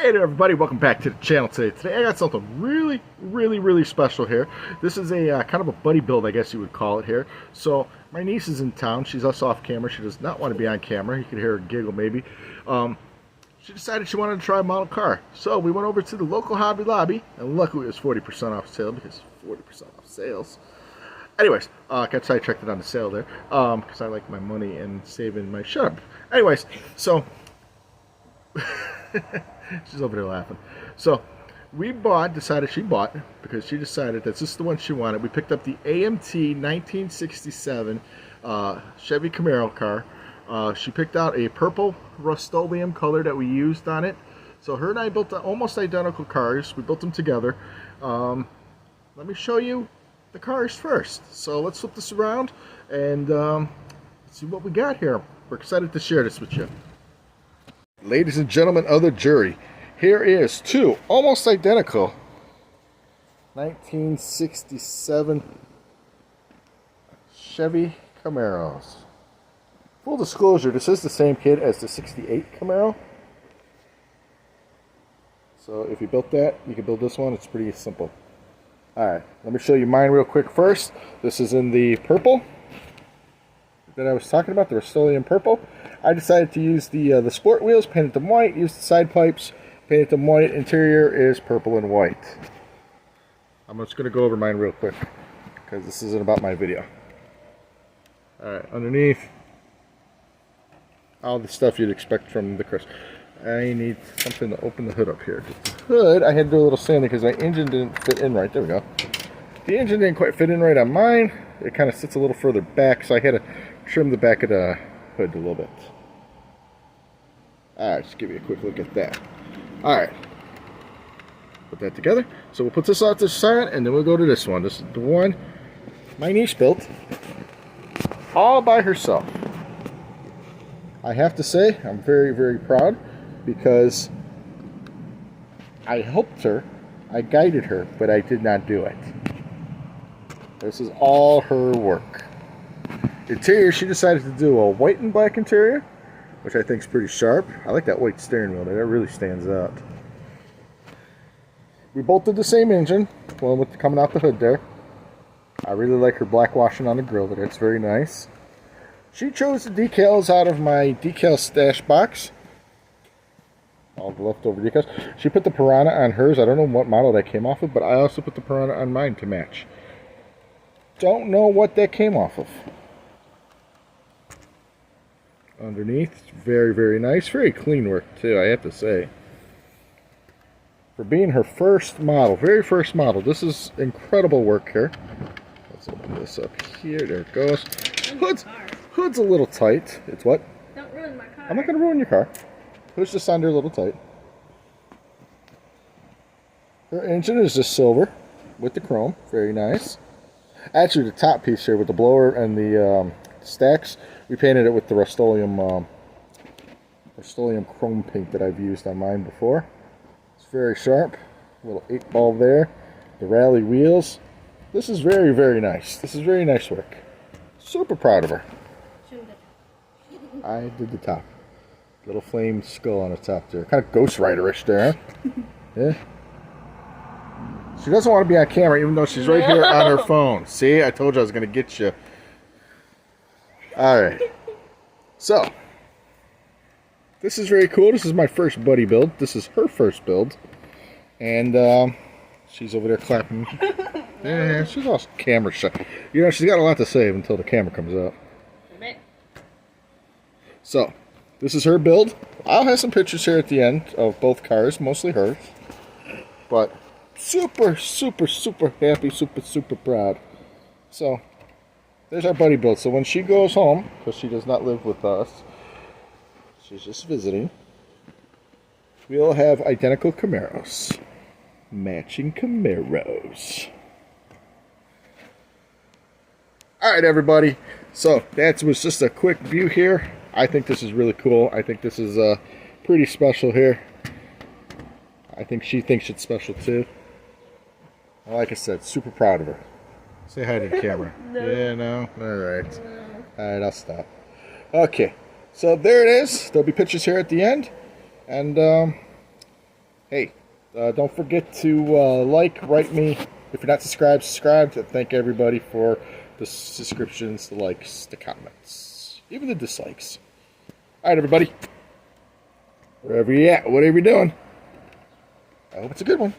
Hey there everybody, welcome back to the channel today. Today I got something really special here. This is a kind of a buddy build, I guess you would call it here. So my niece is in town, she's also off camera, she does not want to be on camera, you can hear her giggle maybe. She decided she wanted to try a model car. So we went over to the local Hobby Lobby, and luckily it was 40% off sale because 40% off sales. Anyways, got sidetracked on the sale there, because I like my money and saving my shut up. Anyways, so she's over there laughing. So we decided she bought, because she decided that this is the one she wanted. We picked up the AMT 1967 Chevy Camaro car. She picked out a purple Rust-Oleum color that we used on it. So her and I built almost identical cars. We built them together. Let me show you the cars first. So let's flip this around and see what we got here. We're excited to share this with you. Ladies and gentlemen of the jury, here is two almost identical 1967 Chevy Camaros. Full disclosure, this is the same kit as the 68 Camaro. So if you built that, you can build this one. It's pretty simple. Alright, let me show you mine real quick first. This is in the purple that I was talking about, the Rust-Oleum purple. I decided to use the sport wheels, painted them white, used the side pipes, painted them white. Interior is purple and white. I'm just going to go over mine real quick, because this isn't about my video. Alright, underneath, all the stuff you'd expect from the Chrisb. I need something to open the hood up here. The hood, I had to do a little sanding because my engine didn't fit in right. There we go. The engine didn't quite fit in right on mine. It kind of sits a little further back, so I had to trim the back of the hood a little bit. Alright, just give you a quick look at that. Alright. Put that together. So we'll put this out to the side, and then we'll go to this one. This is the one my niece built all by herself. I have to say, I'm very proud, because I helped her, I guided her, but I did not do it. This is all her work. Interior, she decided to do a white and black interior, which I think is pretty sharp. I like that white steering wheel there, that really stands out. We both did the same engine, one with coming out the hood there. I really like her black washing on the grill there, it's very nice. She chose the decals out of my decal stash box. All the leftover decals. She put the Piranha on hers. I don't know what model that came off of, but I also put the Piranha on mine to match. Don't know what that came off of. Underneath, very nice. Very clean work too, I have to say. For being her first model, very first model, this is incredible work here. Let's open this up here. There it goes. Hood's a little tight. It's what? Don't ruin my car. I'm not going to ruin your car. Hood's just under a little tight. Her engine is just silver with the chrome. Very nice. Actually, the top piece here with the blower and the stacks, we painted it with the Rust-Oleum chrome paint that I've used on mine before. It's very sharp. A little 8-ball there. The rally wheels. This is very nice. This is very nice work. Super proud of her. I did the top. Little flame skull on the top there. Kind of Ghost Rider-ish there, huh? Yeah. She doesn't want to be on camera, even though she's right here on her phone. See? I told you I was going to get you. Alright. So, this is very cool. This is my first buddy build. This is her first build. And, she's over there clapping. Yeah, she's all camera shy. You know, she's got a lot to say until the camera comes out. So, this is her build. I'll have some pictures here at the end of both cars, mostly hers. But super happy, super proud. So, there's our buddy build. So when she goes home, because she does not live with us, she's just visiting, we'll have identical Camaros. Matching Camaros. Alright everybody, so that was just a quick view here. I think this is really cool. I think this is pretty special here. I think she thinks it's special too. Like I said, super proud of her. Say hi to the camera. No. Yeah, no? Alright. Alright, I'll stop. Okay, so there it is. There'll be pictures here at the end. And Hey, don't forget to like, write me. If you're not subscribed, subscribe. Thank everybody for the subscriptions, the likes, the comments, even the dislikes. All right, everybody. Wherever you at, whatever you're doing, I hope it's a good one.